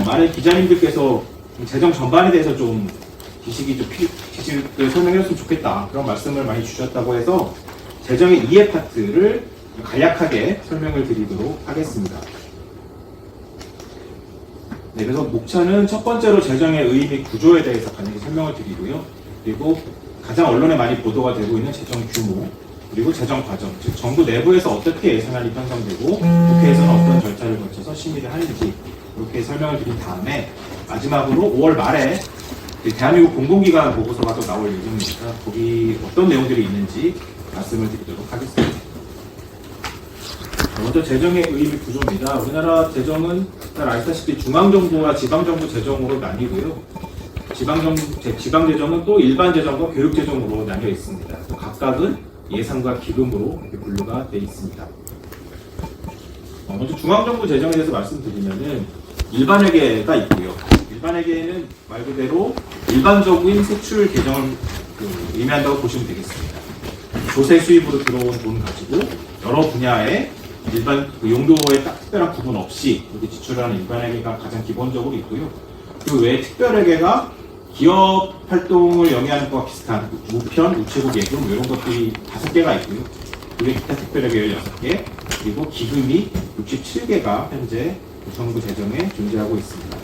많은 기자님들께서 재정 전반에 대해서 좀 지식을 설명해줬으면 좋겠다 그런 말씀을 많이 주셨다고 해서 재정의 이해 파트를 간략하게 설명을 드리도록 하겠습니다. 네, 그래서 목차는 첫 번째로 재정의 의미 구조에 대해서 간략히 설명을 드리고요. 그리고 가장 언론에 많이 보도가 되고 있는 재정 규모, 그리고 재정 과정, 즉 정부 내부에서 어떻게 예산안이 편성되고 국회에서는 어떤 절차를 거쳐서 심의를 하는지 이렇게 설명을 드린 다음에 마지막으로 5월 말에 대한민국 공공기관 보고서가 또 나올 예정이니까 거기 어떤 내용들이 있는지 말씀을 드리도록 하겠습니다. 먼저 재정의 의미 구조입니다. 우리나라 재정은 잘 아시다시피 중앙정부와 지방정부 재정으로 나뉘고요. 지방재정은 또 일반재정과 교육재정으로 나뉘어 있습니다. 각각은 예산과 기금으로 이렇게 분류가 되어 있습니다. 먼저 중앙정부 재정에 대해서 말씀드리면은 일반회계가 있고요. 일반회계는 말 그대로 일반적인 세출 계정을 의미한다고 보시면 되겠습니다. 조세 수입으로 들어온 돈 가지고 여러 분야의 일반 용도에 딱 특별한 구분 없이 이렇게 지출하는 일반회계가 가장 기본적으로 있고요. 그 외에 특별회계가 기업 활동을 영위하는 것과 비슷한 우편, 우체국 예금 이런 것들이 5개가 있고요. 그게 기타 특별회계 16개, 그리고 기금이 67개가 현재 정부 재정에 존재하고 있습니다.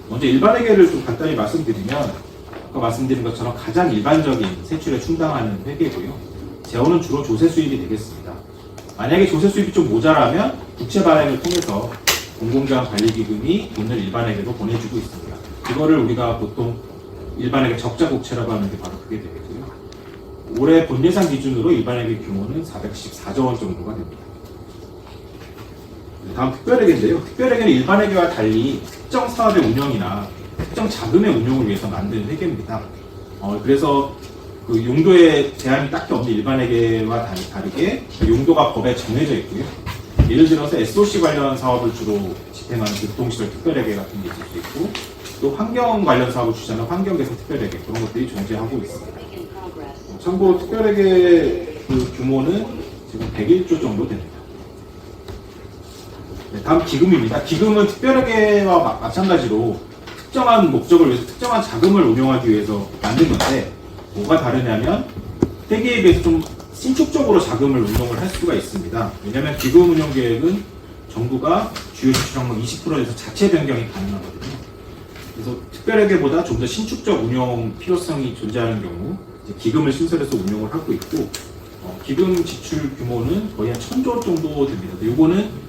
먼저 일반회계를 좀 간단히 말씀드리면 아까 말씀드린 것처럼 가장 일반적인 세출에 충당하는 회계고요. 재원은 주로 조세 수입이 되겠습니다. 만약에 조세 수입이 좀 모자라면 국채 발행을 통해서 공공기관관리기금이 돈을 일반회계로 보내주고 있습니다. 이거를 우리가 보통 일반회계 적자국채라고 하는 게 바로 그게 되겠고요. 올해 본예산 기준으로 일반회계 규모는 414조 원 정도가 됩니다. 다음 특별회계인데요. 특별회계는 일반회계와 달리 특정 사업의 운영이나 특정 자금의 운용을 위해서 만든 회계입니다. 그래서 그 용도에 제한이 딱히 없는 일반회계와 다르게 용도가 법에 정해져 있고요. 예를 들어서 SOC 관련 사업을 주로 집행하는 교통시설 특별회계 같은 게 있을 수 있고, 또 환경 관련 사업을 주재하는 환경개선 특별회계 그런 것들이 존재하고 있습니다. 참고로 특별회계 그 규모는 지금 101조 정도 됩니다. 네, 다음 기금입니다. 기금은 특별회계와 마찬가지로 특정한 목적을 위해서 특정한 자금을 운용하기 위해서 만든 건데 뭐가 다르냐면 회계에 비해서 좀 신축적으로 자금을 운용을 할 수가 있습니다. 왜냐하면 기금 운용 계획은 정부가 주요 지출 항목 20%에서 자체 변경이 가능하거든요. 그래서 특별회계보다 좀 더 신축적 운용 필요성이 존재하는 경우 이제 기금을 신설해서 운용을 하고 있고 기금 지출 규모는 거의 한 1000조 정도 됩니다. 요거는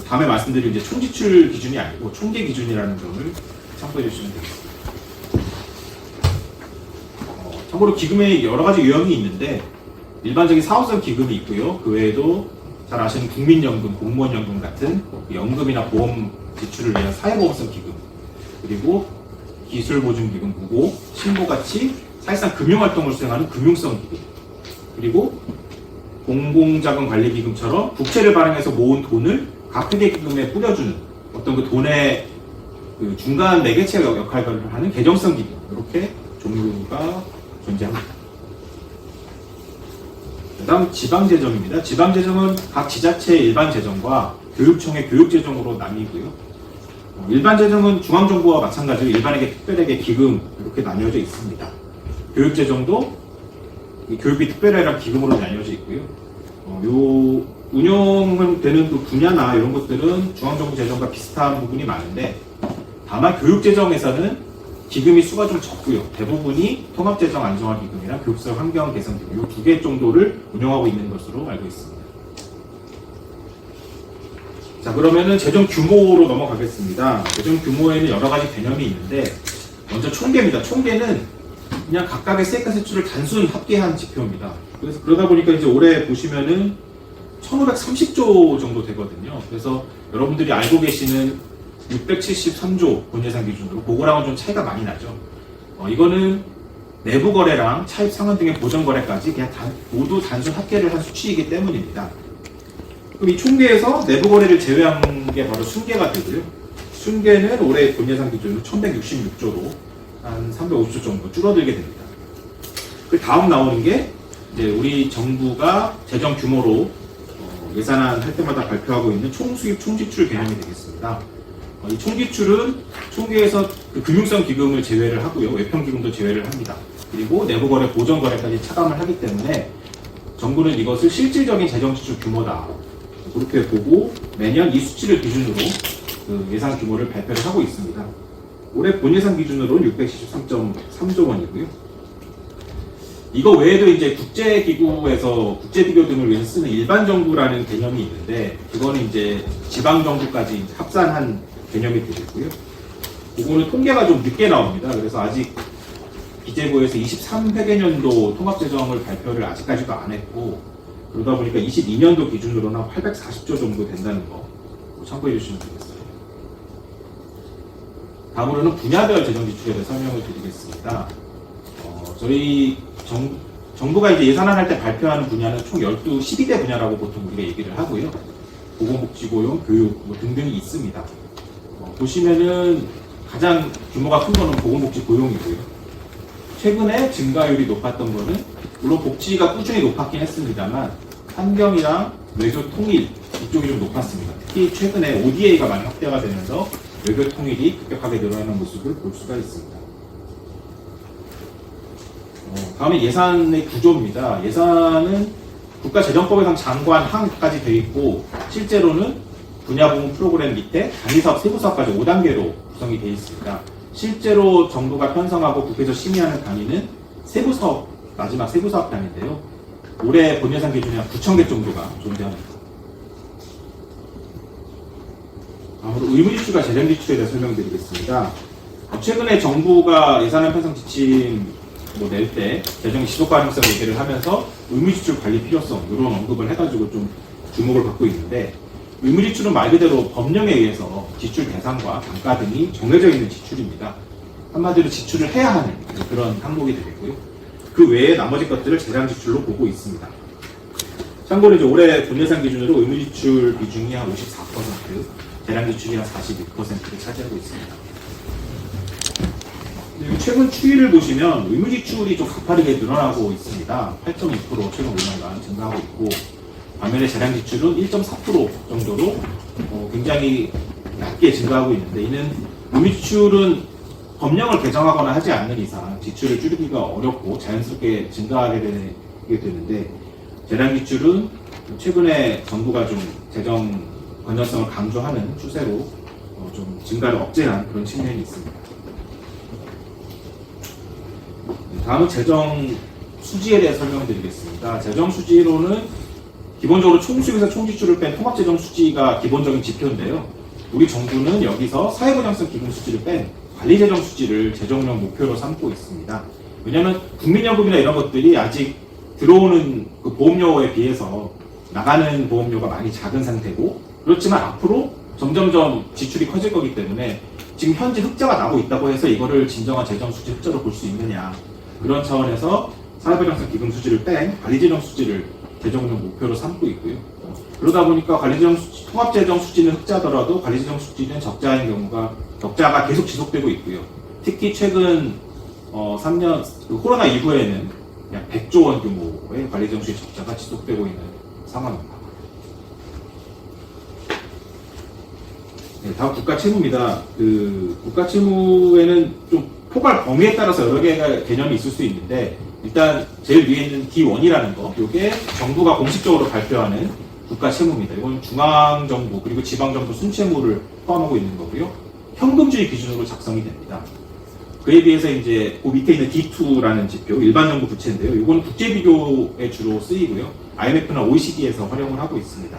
다음에 말씀드릴 이제 총지출 기준이 아니고 총계 기준이라는 점을 참고해 주시면 되겠습니다. 참고로 기금에 여러 가지 유형이 있는데 일반적인 사업성 기금이 있고요. 그 외에도 잘 아시는 국민연금, 공무원연금 같은 연금이나 보험 지출을 위한 사회보험성 기금, 그리고 기술보증기금, 무고, 신고같이 사실상 금융활동을 수행하는 금융성 기금, 그리고 공공자금관리기금처럼 국채를 발행해서 모은 돈을 각 회계기금에 뿌려주는 어떤 그 돈의 그 중간 매개체 역할을 하는 계정성 기금, 이렇게 종류가 존재합니다. 그 다음 지방재정입니다. 지방재정은 각 지자체의 일반재정과 교육청의 교육재정으로 나뉘고요. 일반재정은 중앙정부와 마찬가지로 일반회계, 특별회계, 기금 이렇게 나뉘어져 있습니다. 교육재정도 교육비 특별회계랑 기금으로 나뉘어져 있고요. 요 운영은 되는 그 분야나 이런 것들은 중앙정부 재정과 비슷한 부분이 많은데 다만 교육재정에서는 기금이 수가 좀 적고요. 대부분이 통합재정 안정화기금이랑 교육시설 환경개선기금 이 2개 정도를 운영하고 있는 것으로 알고 있습니다. 자, 그러면은 재정 규모로 넘어가겠습니다. 재정 규모에는 여러 가지 개념이 있는데 먼저 총계입니다. 총계는 그냥 각각의 세액과 세출을 단순 합계한 지표입니다. 그래서 그러다 보니까 이제 올해 보시면은 1530조 정도 되거든요. 그래서 여러분들이 알고 계시는 673조 본예산 기준으로 그거랑은 좀 차이가 많이 나죠. 이거는 내부 거래랑 차입 상환 등의 보전 거래까지 그냥 모두 단순 합계를 한 수치이기 때문입니다. 그럼 이 총계에서 내부 거래를 제외한 게 바로 순계가 되고요. 순계는 올해 본예산 기준으로 1166조로 한 350조 정도 줄어들게 됩니다. 그 다음 나오는 게 이제 우리 정부가 재정 규모로 예산안 할 때마다 발표하고 있는 총수입 총지출 개념이 되겠습니다. 이 총기출은 총계에서 그 금융성 기금을 제외를 하고요. 외평 기금도 제외를 합니다. 그리고 내부거래, 보전거래까지 차감을 하기 때문에 정부는 이것을 실질적인 재정지출 규모다. 그렇게 보고 매년 이 수치를 기준으로 그 예산 규모를 발표를 하고 있습니다. 올해 본예산 기준으로는 673.3조 원이고요. 이거 외에도 이제 국제기구에서 국제비교 등을 위해서 쓰는 일반정부라는 개념이 있는데, 그거는 이제 지방정부까지 이제 합산한 개념이 되겠고요. 그거는 통계가 좀 늦게 나옵니다. 그래서 아직 기재부에서 23회계년도 통합재정을 발표를 아직까지도 안 했고, 그러다 보니까 22년도 기준으로는 840조 정도 된다는 거 참고해 주시면 되겠습니다. 다음으로는 분야별 재정지출에 대해 설명을 드리겠습니다. 저희 정부가 이제 예산안 할 때 발표하는 분야는 총 12대 분야라고 보통 우리가 얘기를 하고요. 보건복지고용, 교육 뭐 등등이 있습니다. 보시면은 가장 규모가 큰 거는 보건복지고용이고요. 최근에 증가율이 높았던 거는 물론 복지가 꾸준히 높았긴 했습니다만 환경이랑 외교 통일 이쪽이 좀 높았습니다. 특히 최근에 ODA가 많이 확대가 되면서 외교 통일이 급격하게 늘어나는 모습을 볼 수가 있습니다. 다음에 예산의 구조입니다. 예산은 국가재정법에선 장관 항까지 되어 있고, 실제로는 분야부문 프로그램 밑에 단위사업, 세부사업까지 5단계로 구성이 되어 있습니다. 실제로 정부가 편성하고 국회에서 심의하는 단위는 세부사업, 마지막 세부사업 단위인데요. 올해 본예산 기준이 한 9,000개 정도가 존재합니다. 다음으로 의무지출과 재정지출에 대해 설명드리겠습니다. 최근에 정부가 예산안 편성 지침 낼 때 재정 지속 가능성 얘기를 하면서 의무지출 관리 필요성 이런 언급을 해가지고 좀 주목을 받고 있는데, 의무지출은 말 그대로 법령에 의해서 지출 대상과 단가 등이 정해져 있는 지출입니다. 한마디로 지출을 해야 하는 그런 항목이 되겠고요. 그 외에 나머지 것들을 재량지출로 보고 있습니다. 참고로 이제 올해 본예산 기준으로 의무지출 비중이 한 54%, 재량지출이 한 42%를 차지하고 있습니다. 최근 추이를 보시면 의무지출이 좀 가파르게 늘어나고 있습니다. 8.2% 최근 5년간 증가하고 있고, 반면에 재량지출은 1.4% 정도로 굉장히 낮게 증가하고 있는데, 이는 의무지출은 법령을 개정하거나 하지 않는 이상 지출을 줄이기가 어렵고 자연스럽게 증가하게 되는데, 재량지출은 최근에 정부가 좀 재정 건전성을 강조하는 추세로 좀 증가를 억제한 그런 측면이 있습니다. 다음은 재정 수지에 대해 설명드리겠습니다. 재정 수지로는 기본적으로 총수입에서 총지출을 뺀 통합재정 수지가 기본적인 지표인데요. 우리 정부는 여기서 사회보장성 기금 수지를 뺀 관리재정 수지를 재정용 목표로 삼고 있습니다. 왜냐하면 국민연금이나 이런 것들이 아직 들어오는 그 보험료에 비해서 나가는 보험료가 많이 작은 상태고, 그렇지만 앞으로 점점점 지출이 커질 거기 때문에 지금 현재 흑자가 나고 있다고 해서 이거를 진정한 재정 수지 흑자로 볼 수 있느냐, 그런 차원에서 사회보장성 기금 수지를 뺀 관리재정 수지를 재정용 목표로 삼고 있고요. 그러다 보니까 관리재정 수지, 통합재정 수지는 흑자더라도 관리재정 수지는 적자가 계속 지속되고 있고요. 특히 최근 3년 코로나 이후에는 약 100조 원 규모의 관리재정 수지 적자가 지속되고 있는 상황입니다. 네, 다음 국가채무입니다. 국가채무에는 좀 포괄 범위에 따라서 여러 개의 개념이 있을 수 있는데, 일단 제일 위에 있는 D1이라는 거, 이게 정부가 공식적으로 발표하는 국가채무입니다. 이건 중앙정부 그리고 지방정부 순채무를 포함하고 있는 거고요. 현금주의 기준으로 작성이 됩니다. 그에 비해서 이제 그 밑에 있는 D2라는 지표, 일반정부 부채인데요. 이건 국제비교에 주로 쓰이고요. IMF나 OECD에서 활용을 하고 있습니다.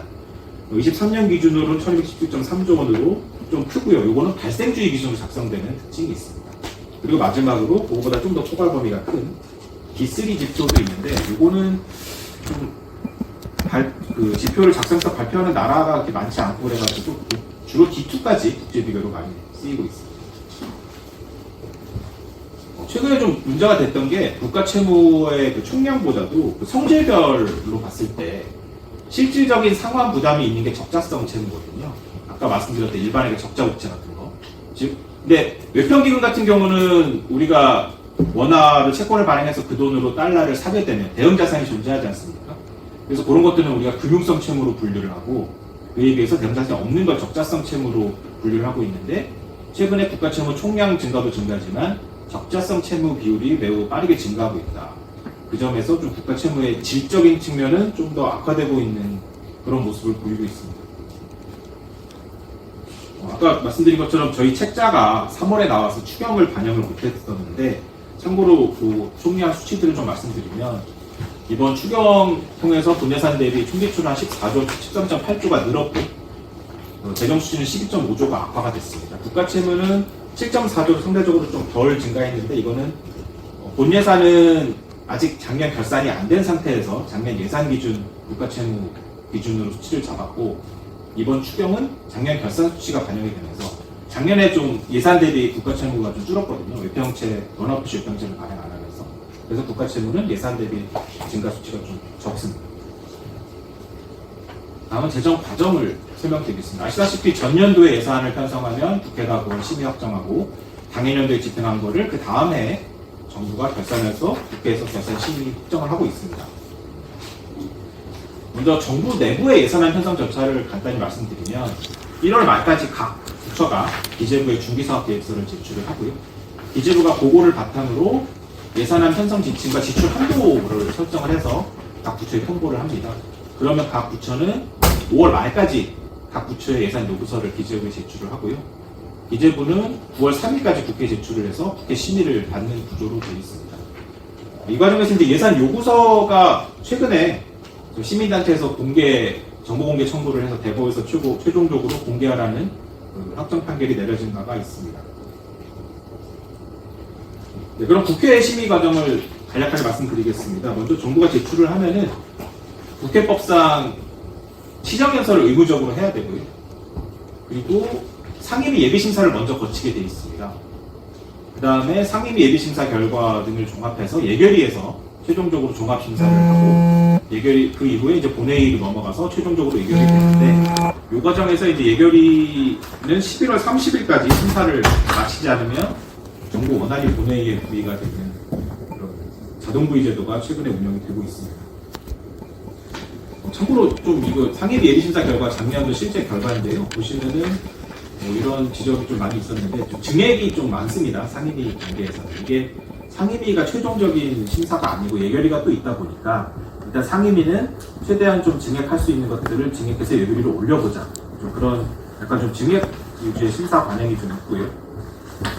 23년 기준으로는 1217.3조 원으로 좀 크고요. 이거는 발생주의 기준으로 작성되는 특징이 있습니다. 그리고 마지막으로 그거보다 좀 더 포괄 범위가 큰 D3 지표도 있는데, 이거는 좀 지표를 작성해서 발표하는 나라가 그렇게 많지 않고 그래가지고 주로 D2까지 국제비교로 많이 쓰이고 있습니다. 최근에 좀 문제가 됐던 게 국가채무의 그 총량보다도 그 성질별로 봤을 때 실질적인 상환 부담이 있는 게 적자성 채무거든요. 아까 말씀드렸던 일반에게 적자 부채 같은 거. 근데 외평기금 같은 경우는 우리가 원화를 채권을 발행해서 그 돈으로 달러를 사게 되면 대응 자산이 존재하지 않습니까? 그래서 그런 것들은 우리가 금융성 채무로 분류를 하고, 그에 비해서 대명사실이 없는 걸 적자성 채무로 분류를 하고 있는데, 최근에 국가채무 총량 증가도 증가지만 적자성 채무 비율이 매우 빠르게 증가하고 있다. 그 점에서 좀 국가채무의 질적인 측면은 좀 더 악화되고 있는 그런 모습을 보이고 있습니다. 아까 말씀드린 것처럼 저희 책자가 3월에 나와서 추경을 반영을 못했었는데, 참고로 그 총량 수치들을 좀 말씀드리면, 이번 추경 통해서 본예산 대비 총지출은 한 14조, 13.8조가 늘었고, 재정 수치는 12.5조가 악화가 됐습니다. 국가채무는 7.4조 상대적으로 좀 덜 증가했는데, 이거는 본예산은 아직 작년 결산이 안 된 상태에서 작년 예산 기준 국가채무 기준으로 수치를 잡았고, 이번 추경은 작년 결산 수치가 반영이 되면서 작년에 좀 예산 대비 국가채무가 좀 줄었거든요. 외평채, 원화표시 외평채를 발행 안 하면서. 그래서 국가채무는 예산 대비 증가 수치가 좀 적습니다. 다음은 재정 과정을 설명드리겠습니다. 아시다시피 전년도에 예산을 편성하면 국회가 그걸 심의 확정하고 당해년도에 집행한 거를 그 다음 해에 정부가 결산해서 국회에서 결산 심의 확정을 하고 있습니다. 먼저 정부 내부의 예산안 편성 절차를 간단히 말씀드리면 1월 말까지 각 부처가 기재부에 중기사업 계획서를 제출을 하고요. 기재부가 그거를 바탕으로 예산안 편성 지침과 지출 한도를 설정을 해서 각 부처에 통보를 합니다. 그러면 각 부처는 5월 말까지 각 부처의 예산 요구서를 기재부에 제출을 하고요. 기재부는 9월 3일까지 국회에 제출을 해서 국회 심의를 받는 구조로 되어 있습니다. 이 과정에서 이제 예산 요구서가 최근에 시민단체에서 정보 공개 청구를 해서 대법에서 최종적으로 공개하라는 확정 판결이 내려진 바가 있습니다. 네, 그럼 국회 심의 과정을 간략하게 말씀드리겠습니다. 먼저 정부가 제출을 하면은 국회법상 시정연설을 의무적으로 해야 되고요. 그리고 상임위 예비심사를 먼저 거치게 되어 있습니다. 그 다음에 상임위 예비심사 결과 등을 종합해서 예결위에서 최종적으로 종합심사를 하고 그 이후에 이제 본회의로 넘어가서 최종적으로 예결이 되는데, 이 과정에서 이제 예결위는 11월 30일까지 심사를 마치지 않으면 정부 원안이 본회의에 부의가 되는 그런 자동부의 제도가 최근에 운영이 되고 있습니다. 참고로 좀 이거 상임위 예비심사 결과 작년도 실제 결과인데요. 보시면은 이런 지적이 좀 많이 있었는데 좀 증액이 좀 많습니다. 상임위 단계에서. 이게 상임위가 최종적인 심사가 아니고 예결위가 또 있다 보니까 일단 상임위는 최대한 좀 증액할 수 있는 것들을 증액해서 예결위로 올려보자. 좀 그런 약간 좀 증액 위주의 심사 관행이 좀 있고요.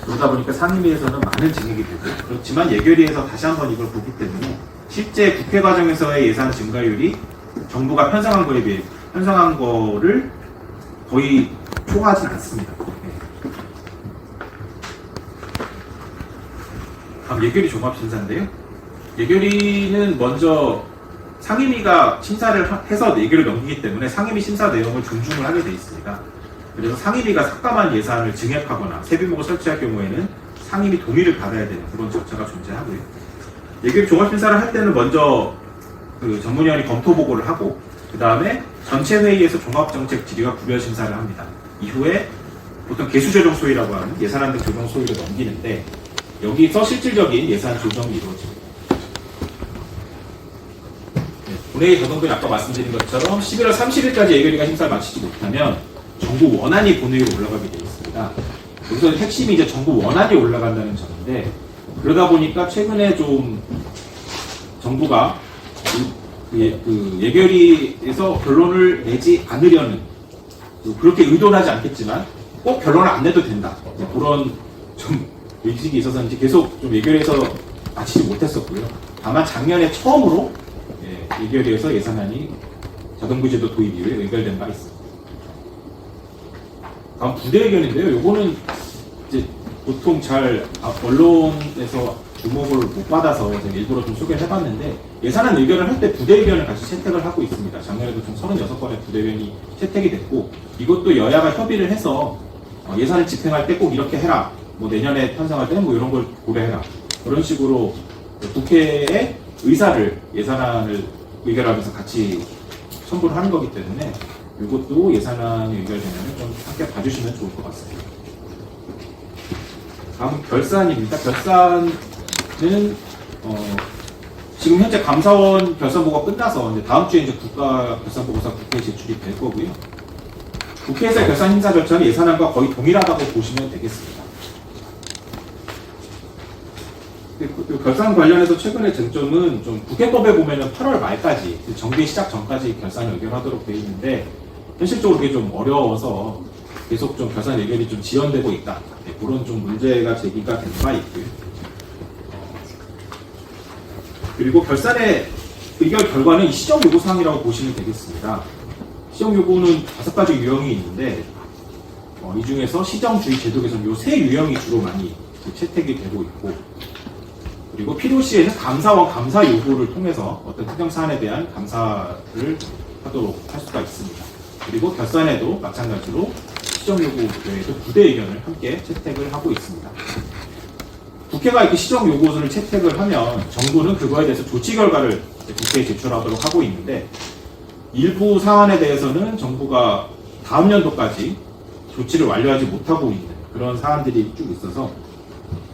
그러다 보니까 상임위에서는 많은 증액이 되고, 그렇지만 예결위에서 다시 한번 이걸 보기 때문에 실제 국회 과정에서의 예산 증가율이 정부가 편성한 거에 비해 편성한 거를 거의 초과하지 않습니다. 다음 예결위 종합심사인데요. 예결위는 먼저 상임위가 심사를 해서 예결을 넘기기 때문에 상임위 심사 내용을 존중을 하게 되어 있습니다. 그래서 상임위가 삭감한 예산을 증액하거나 세비목을 설치할 경우에는 상임위 동의를 받아야 되는 그런 절차가 존재하고요. 예결위 종합심사를 할 때는 먼저 그 전문위원이 검토 보고를 하고, 그 다음에 전체 회의에서 종합정책 질의가 구별 심사를 합니다. 이후에 보통 개수조정 소위라고 하는 예산안 등 조정 소위를 넘기는데, 여기서 실질적인 예산 조정이 이루어집니다. 네, 본회의 자동부는 아까 말씀드린 것처럼 11월 30일까지 예결위가 심사를 마치지 못하면 정부 원안이 본회의로 올라가게 되어 있습니다. 여기서 핵심이 이제 정부 원안이 올라간다는 점인데, 그러다 보니까 최근에 좀 정부가 그 예결위에서 결론을 내지 않으려는, 그렇게 의도는 하지 않겠지만 꼭 결론을 안 내도 된다, 그런 좀 의식이 있어서인지 계속 좀 예결위에서 마치지 못했었고요. 다만 작년에 처음으로 예결위에서 예산안이 자동부제도 도입 이후에 의결된 바 있습니다. 다음 부대의견인데요. 요거는 이제 보통 잘 언론에서 주목을 못 받아서 일부러 좀 소개를 해봤는데, 예산안 의결을 할 때 부대의견을 같이 채택을 하고 있습니다. 작년에도 총 36건의 부대의견이 채택이 됐고, 이것도 여야가 협의를 해서 예산을 집행할 때 꼭 이렇게 해라, 뭐 내년에 편성할 때는 뭐 이런 걸 고려해라, 그런 식으로 국회의 의사를 예산안을 의결하면서 같이 첨부를 하는 거기 때문에 이것도 예산안이 의결되면 좀 함께 봐주시면 좋을 것 같습니다. 다음 결산입니다. 결산은 지금 현재 감사원 결산보고가 끝나서 이제 다음 주에 이제 국가 결산보고서 국회에 제출이 될 거고요. 국회에서의 결산 심사 절차는 예산안과 거의 동일하다고 보시면 되겠습니다. 그 결산 관련해서 최근의 쟁점은 좀 국회법에 보면은 8월 말까지 정기 시작 전까지 결산 의결하도록 되어 있는데 현실적으로 그게 좀 어려워서 계속 좀 결산 의결이 좀 지연되고 있다. 네, 그런 좀 문제가 제기가 된 바 있고요. 그리고 결산의 의결 결과는 시정 요구 사항이라고 보시면 되겠습니다. 시정 요구는 5가지 유형이 있는데 이 중에서 시정주의 제도 개선 요 3 유형이 주로 많이 채택이 되고 있고, 그리고 필요시에는 감사원 감사 요구를 통해서 어떤 특정 사안에 대한 감사를 하도록 할 수가 있습니다. 그리고 결산에도 마찬가지로 시정 요구 외에도 부대 의견을 함께 채택을 하고 있습니다. 국회가 이렇게 시정 요구를 채택을 하면 정부는 그거에 대해서 조치 결과를 국회에 제출하도록 하고 있는데, 일부 사안에 대해서는 정부가 다음 연도까지 조치를 완료하지 못하고 있는 그런 사안들이 쭉 있어서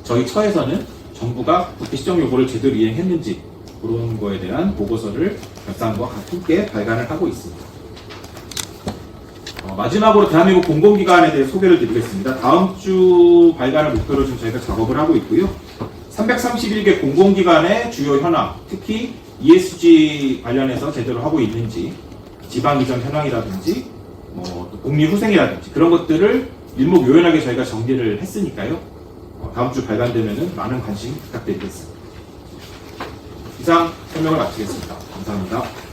저희 처에서는 정부가 국회 시정 요구를 제대로 이행했는지 그런 거에 대한 보고서를 결산과 함께 발간을 하고 있습니다. 마지막으로 대한민국 공공기관에 대해 소개를 드리겠습니다. 다음 주 발간을 목표로 지금 저희가 작업을 하고 있고요. 331개 공공기관의 주요 현황, 특히 ESG 관련해서 제대로 하고 있는지, 지방 이전 현황이라든지, 또 복리후생이라든지 그런 것들을 일목요연하게 저희가 정리를 했으니까요. 다음 주 발간되면은 많은 관심 부탁드리겠습니다. 이상 설명을 마치겠습니다. 감사합니다.